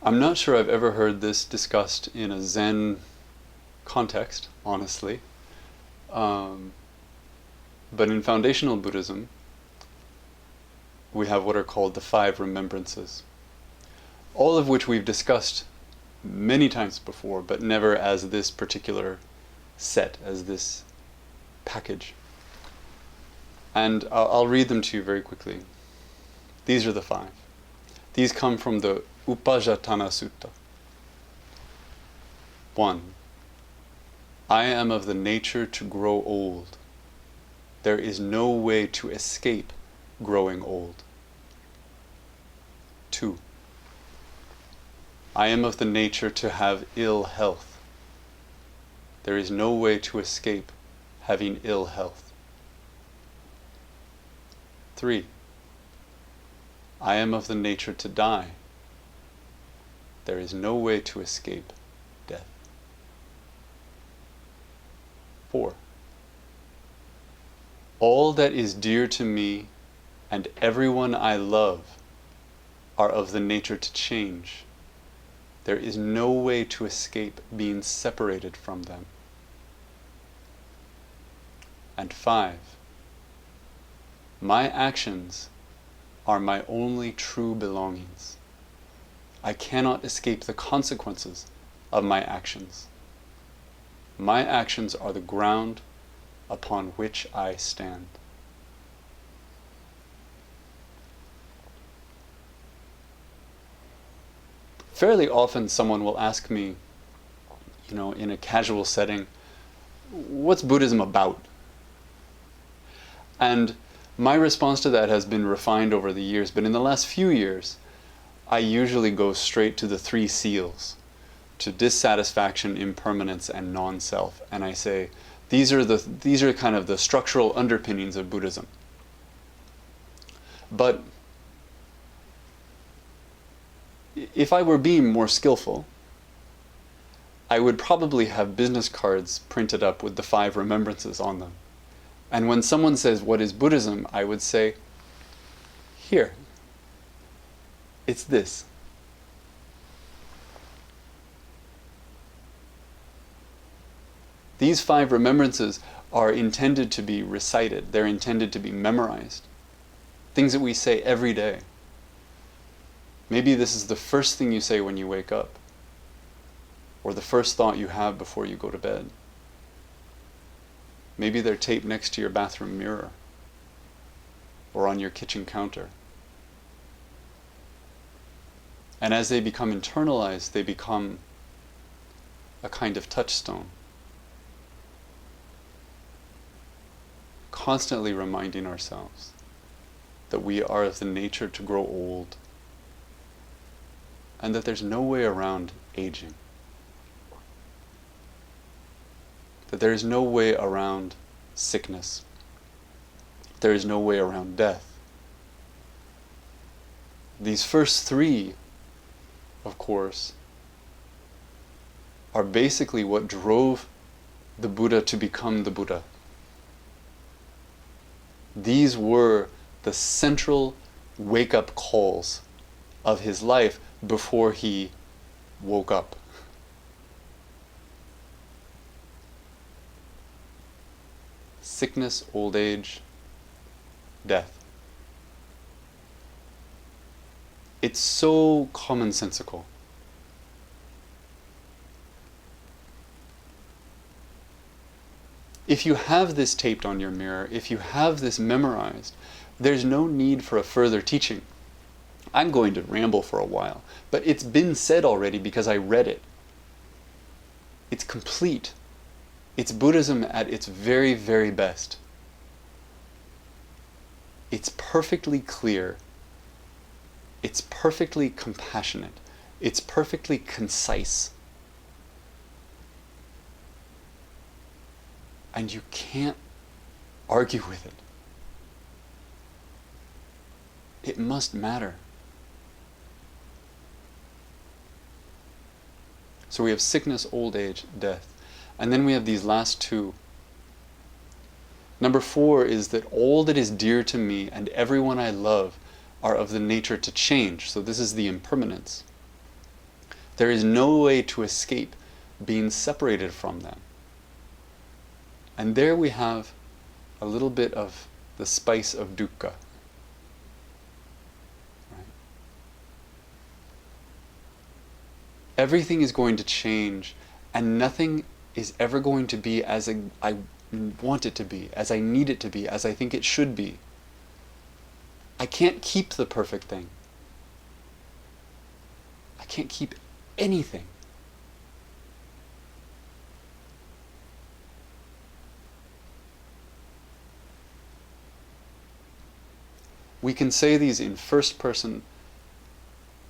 I'm not sure I've ever heard this discussed in a Zen context, honestly. But in foundational Buddhism, we have what are called the Five Remembrances, all of which we've discussed many times before, but never as this particular set, as this package. And I'll read them to you very quickly. These are the five. These come from the Upajjhatthana Sutta. 1. I am of the nature to grow old. There is no way to escape growing old. 2. I am of the nature to have ill health. There is no way to escape having ill health. 3. I am of the nature to die. There is no way to escape death. 4. All that is dear to me and everyone I love are of the nature to change. There is no way to escape being separated from them. And 5. My actions are my only true belongings. I cannot escape the consequences of my actions. My actions are the ground upon which I stand. Fairly often someone will ask me, in a casual setting, what's Buddhism about? And my response to that has been refined over the years, but in the last few years, I usually go straight to the 3 seals, to dissatisfaction, impermanence, and non-self. And I say, these are kind of the structural underpinnings of Buddhism. But if I were being more skillful, I would probably have business cards printed up with the 5 remembrances on them. And when someone says, what is Buddhism? I would say, here, it's this. These 5 remembrances are intended to be recited. They're intended to be memorized. Things that we say every day. Maybe this is the first thing you say when you wake up, or the first thought you have before you go to bed. Maybe they're taped next to your bathroom mirror, or on your kitchen counter. And as they become internalized, they become a kind of touchstone, constantly reminding ourselves that we are of the nature to grow old, and that there's no way around aging. That there is no way around sickness. There is no way around death. These first 3, of course, are basically what drove the Buddha to become the Buddha. These were the central wake-up calls of his life before he woke up. Sickness, old age, death. It's so commonsensical. If you have this taped on your mirror, if you have this memorized, there's no need for a further teaching. I'm going to ramble for a while, but it's been said already because I read it. It's complete. It's Buddhism at its very, very best. It's perfectly clear. It's perfectly compassionate. It's perfectly concise. And you can't argue with it. It must matter. So we have sickness, old age, death. And then we have these last 2. Number 4 is that all that is dear to me and everyone I love are of the nature to change. So this is the impermanence. There is no way to escape being separated from them. And there we have a little bit of the spice of dukkha. Right? Everything is going to change, and nothing is ever going to be as I want it to be, as I need it to be, as I think it should be. I can't keep the perfect thing. I can't keep anything. We can say these in first person.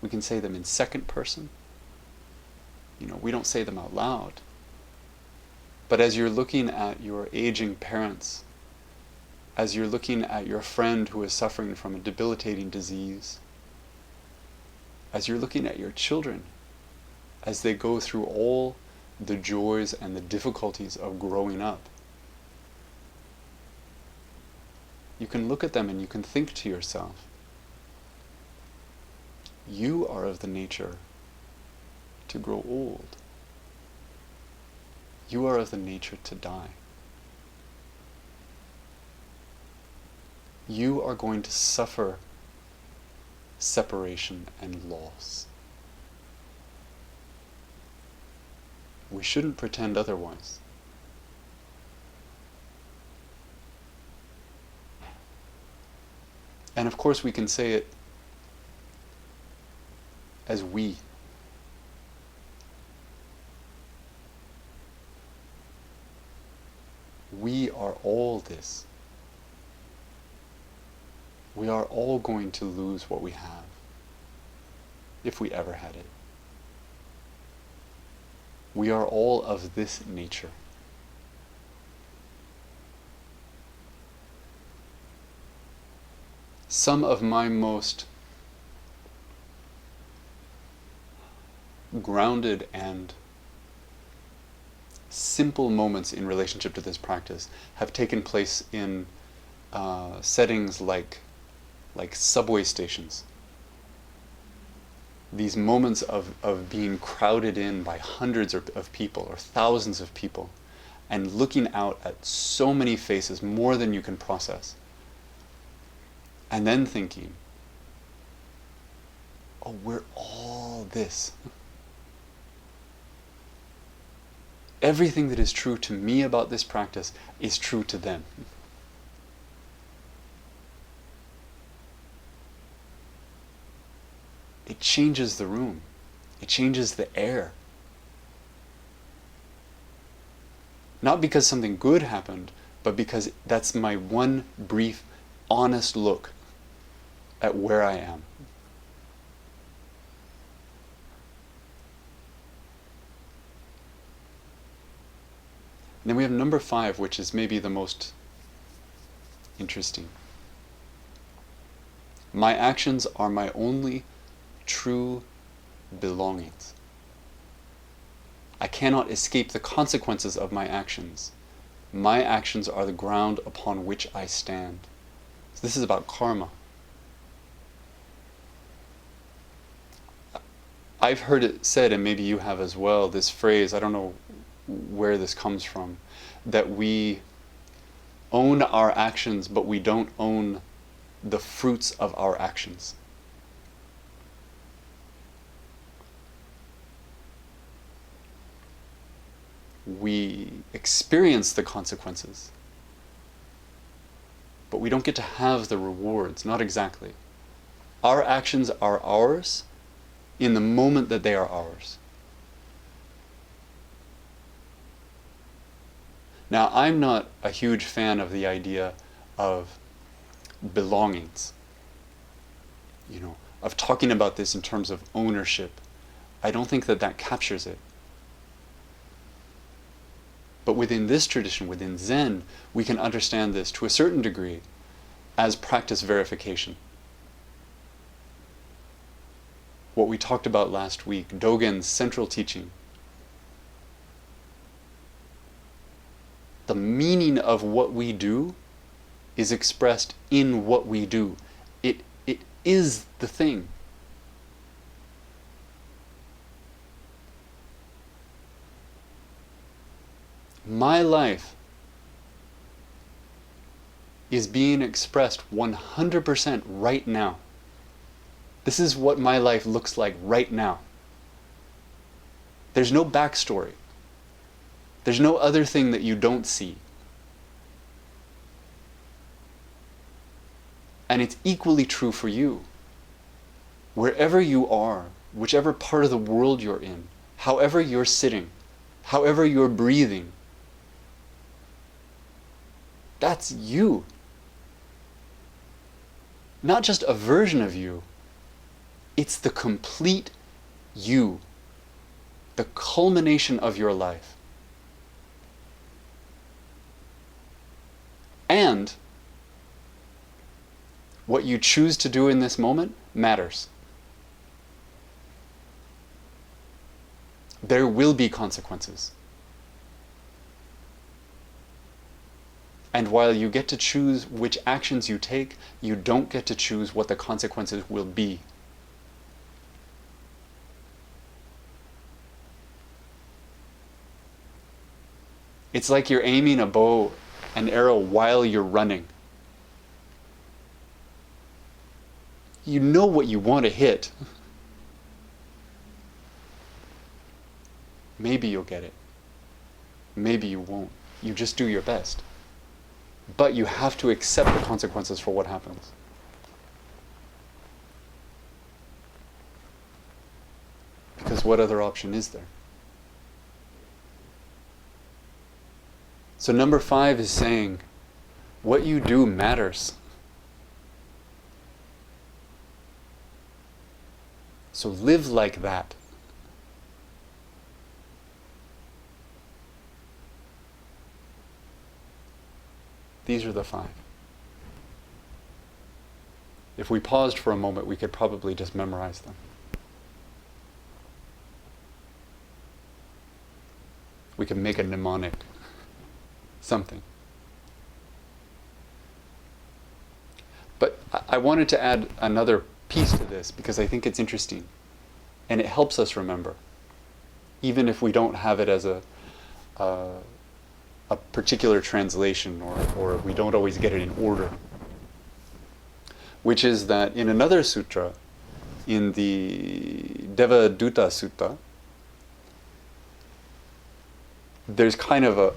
We can say them in second person. We don't say them out loud. But as you're looking at your aging parents, as you're looking at your friend who is suffering from a debilitating disease, as you're looking at your children, as they go through all the joys and the difficulties of growing up, you can look at them and you can think to yourself, you are of the nature to grow old. You are of the nature to die. You are going to suffer separation and loss. We shouldn't pretend otherwise. And of course we can say it as we. We are all this. We are all going to lose what we have, if we ever had it. We are all of this nature. Some of my most grounded and simple moments in relationship to this practice have taken place in settings like subway stations. These moments of being crowded in by hundreds of people or thousands of people and looking out at so many faces, more than you can process. And then thinking, oh, we're all this. Everything that is true to me about this practice is true to them. It changes the room. It changes the air. Not because something good happened, but because that's my one brief, honest look at where I am. And then we have number 5, which is maybe the most interesting. My actions are my only true belongings. I cannot escape the consequences of my actions. My actions are the ground upon which I stand. So this is about karma. I've heard it said, and maybe you have as well, this phrase, I don't know where this comes from, that we own our actions, but we don't own the fruits of our actions. We experience the consequences, but we don't get to have the rewards, not exactly. Our actions are ours in the moment that they are ours. Now, I'm not a huge fan of the idea of belongings, of talking about this in terms of ownership. I don't think that captures it. But within this tradition, within Zen, we can understand this to a certain degree as practice verification. What we talked about last week, Dogen's central teaching. The meaning of what we do is expressed in what we do. It is the thing. My life is being expressed 100% right now. This is what my life looks like right now. There's no backstory. There's no other thing that you don't see. And it's equally true for you. Wherever you are, whichever part of the world you're in, however you're sitting, however you're breathing, that's you. Not just a version of you, it's the complete you, the culmination of your life. And what you choose to do in this moment matters. There will be consequences. And while you get to choose which actions you take, you don't get to choose what the consequences will be. It's like you're aiming a bow and arrow while you're running. You know what you want to hit. Maybe you'll get it. Maybe you won't. You just do your best. But you have to accept the consequences for what happens. Because what other option is there? So number 5 is saying, what you do matters. So live like that. These are the 5. If we paused for a moment, we could probably just memorize them. We could make a mnemonic. Something. But I wanted to add another piece to this because I think it's interesting. And it helps us remember. Even if we don't have it as a particular translation, or we don't always get it in order, which is that in another sutra, in the Devadutta Sutta, there's kind of a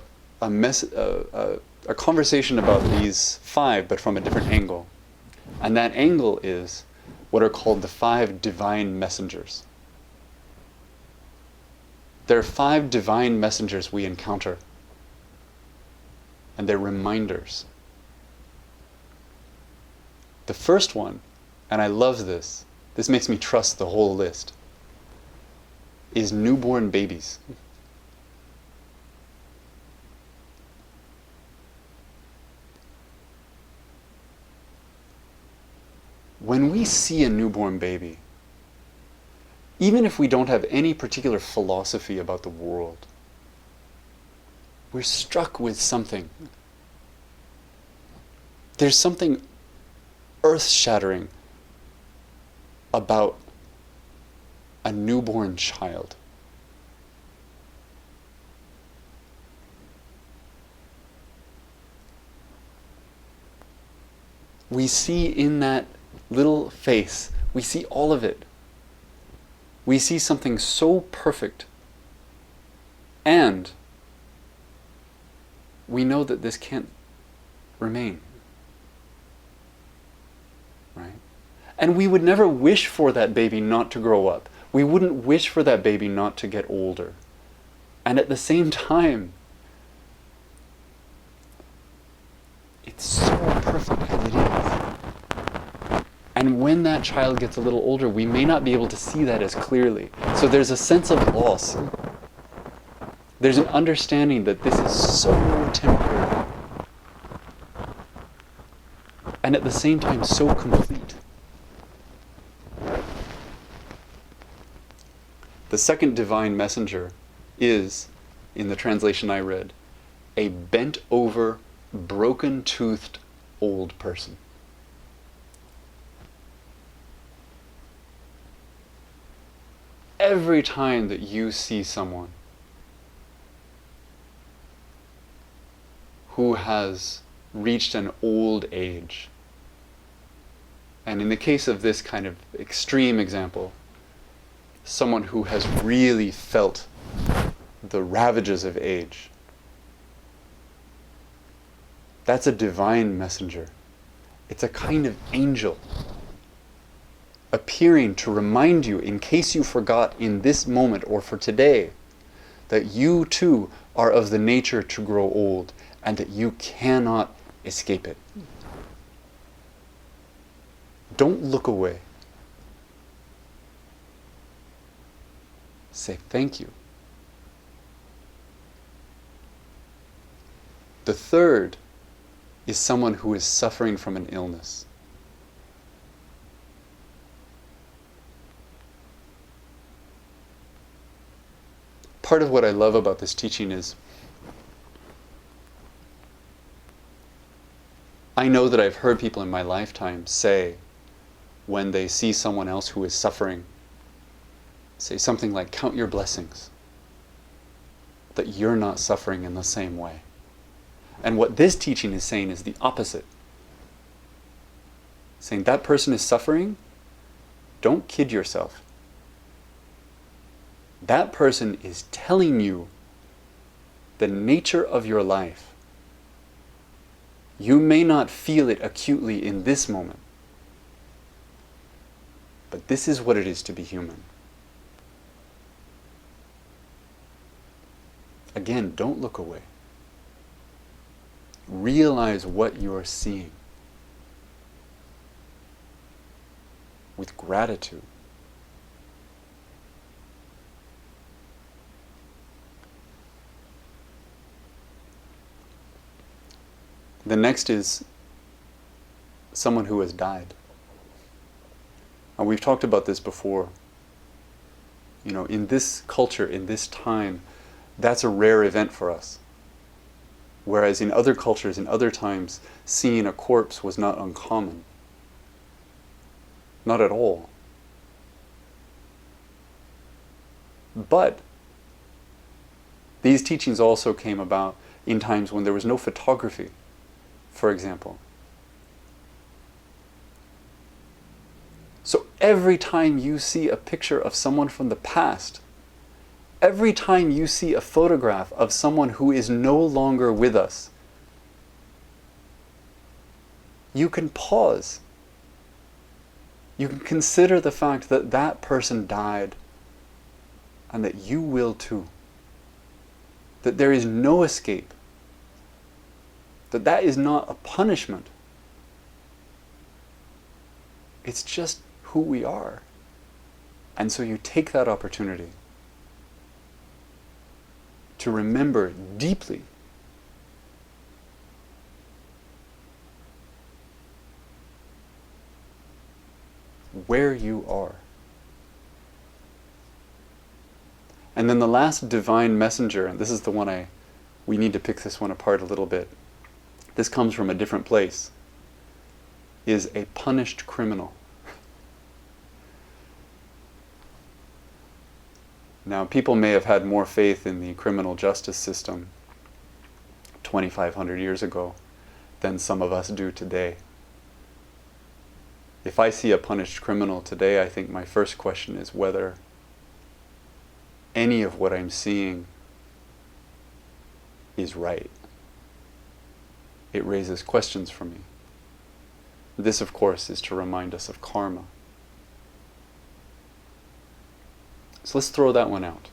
conversation about these 5, but from a different angle. And that angle is what are called the 5 divine messengers. There are 5 divine messengers we encounter. And they're reminders. The first one, and I love this, this makes me trust the whole list, is newborn babies. When we see a newborn baby, even if we don't have any particular philosophy about the world, we're struck with something. There's something earth-shattering about a newborn child. We see in that little face, we see all of it. We see something so perfect. And we know that this can't remain. Right? And we would never wish for that baby not to grow up. We wouldn't wish for that baby not to get older. And at the same time, it's so perfect as it is. And when that child gets a little older, we may not be able to see that as clearly. So there's a sense of loss. There's an understanding that this is so temporary. And at the same time, so complete. The second divine messenger is, in the translation I read, a bent-over, broken-toothed old person. Every time that you see someone who has reached an old age. And in the case of this kind of extreme example, someone who has really felt the ravages of age, that's a divine messenger. It's a kind of angel appearing to remind you, in case you forgot in this moment or for today, that you too are of the nature to grow old and that you cannot escape it. Don't look away. Say thank you. The third is someone who is suffering from an illness. Part of what I love about this teaching is I know that I've heard people in my lifetime say, when they see someone else who is suffering, say something like, count your blessings, that you're not suffering in the same way. And what this teaching is saying is the opposite. Saying that person is suffering, don't kid yourself. That person is telling you the nature of your life. You may not feel it acutely in this moment, but this is what it is to be human. Again, don't look away. Realize what you're seeing with gratitude. The next is someone who has died. And we've talked about this before. You know, in this culture, in this time, that's a rare event for us. Whereas in other cultures, in other times, seeing a corpse was not uncommon. Not at all. But these teachings also came about in times when there was no photography, for example. So every time you see a picture of someone from the past, every time you see a photograph of someone who is no longer with us, you can pause. You can consider the fact that that person died and that you will too. That there is no escape. That is not a punishment. It's just who we are. And so you take that opportunity to remember deeply where you are. And then the last divine messenger, and this is the one we need to pick this one apart a little bit. This comes from a different place, is a punished criminal. Now, people may have had more faith in the criminal justice system 2,500 years ago than some of us do today. If I see a punished criminal today, I think my first question is whether any of what I'm seeing is right. It raises questions for me. This, of course, is to remind us of karma. So let's throw that one out.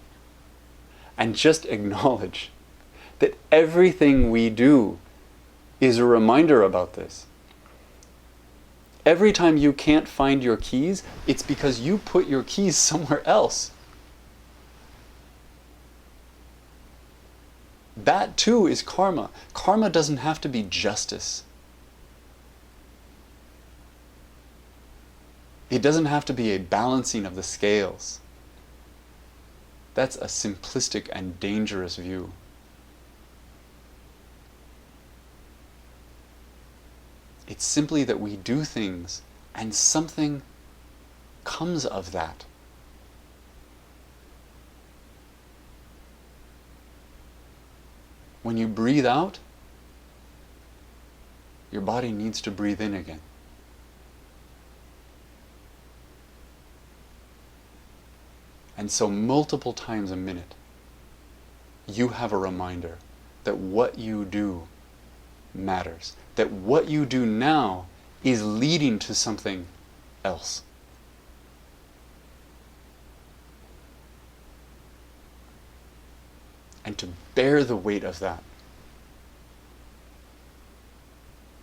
And just acknowledge that everything we do is a reminder about this. Every time you can't find your keys, it's because you put your keys somewhere else. That too is karma. Karma doesn't have to be justice. It doesn't have to be a balancing of the scales. That's a simplistic and dangerous view. It's simply that we do things and something comes of that. When you breathe out, your body needs to breathe in again. And so multiple times a minute, you have a reminder that what you do matters. That what you do now is leading to something else. And to bear the weight of that,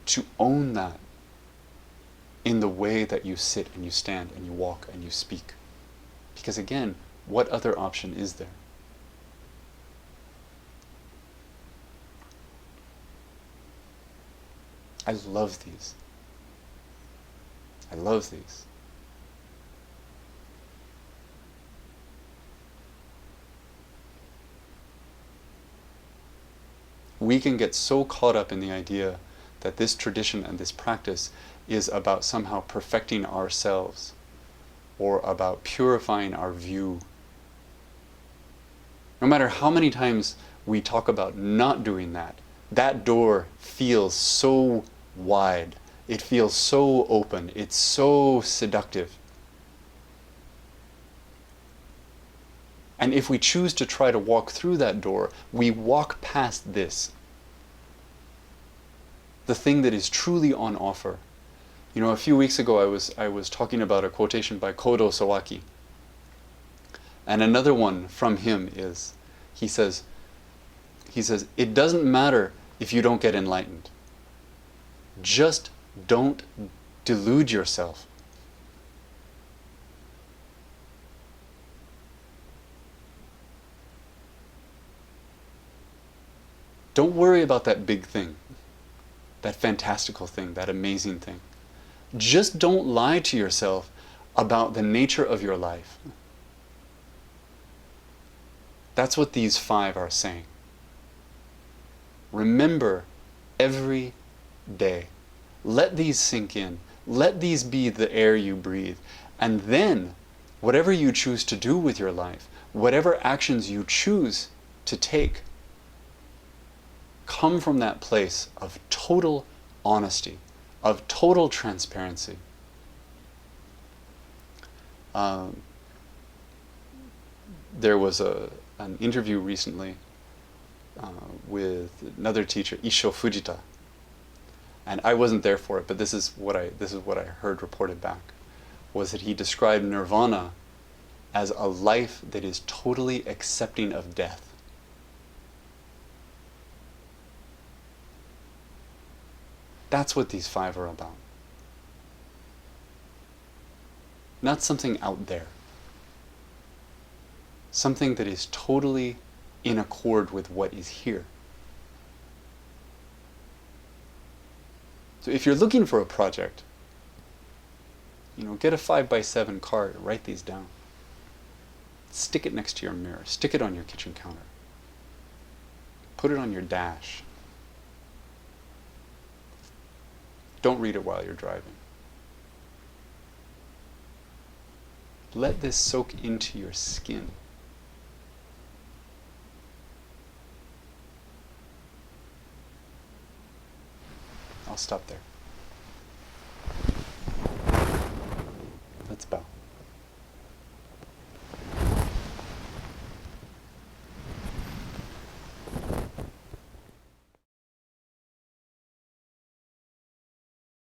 to own that in the way that you sit and you stand and you walk and you speak. Because again, what other option is there? I love these. I love these. We can get so caught up in the idea that this tradition and this practice is about somehow perfecting ourselves or about purifying our view. No matter how many times we talk about not doing that, that door feels so wide. It feels so open. It's so seductive. And if we choose to try to walk through that door, we walk past this. The thing that is truly on offer. You know, a few weeks ago I was talking about a quotation by Kodo Sawaki. And another one from him is, he says, it doesn't matter if you don't get enlightened. Just don't delude yourself. Don't worry about that big thing, that fantastical thing, that amazing thing. Just don't lie to yourself about the nature of your life. That's what these 5 are saying. Remember every day. Let these sink in. Let these be the air you breathe. And then, whatever you choose to do with your life, whatever actions you choose to take, come from that place of total honesty, of total transparency. There was an interview recently with another teacher, Isho Fujita, and I wasn't there for it, but this is what I heard reported back, was that he described nirvana as a life that is totally accepting of death. That's what these 5 are about. Not something out there. Something that is totally in accord with what is here. So if you're looking for a project, you know, get a 5x7 card, write these down. Stick it next to your mirror. Stick it on your kitchen counter. Put it on your dash. Don't read it while you're driving. Let this soak into your skin. I'll stop there. Let's bow.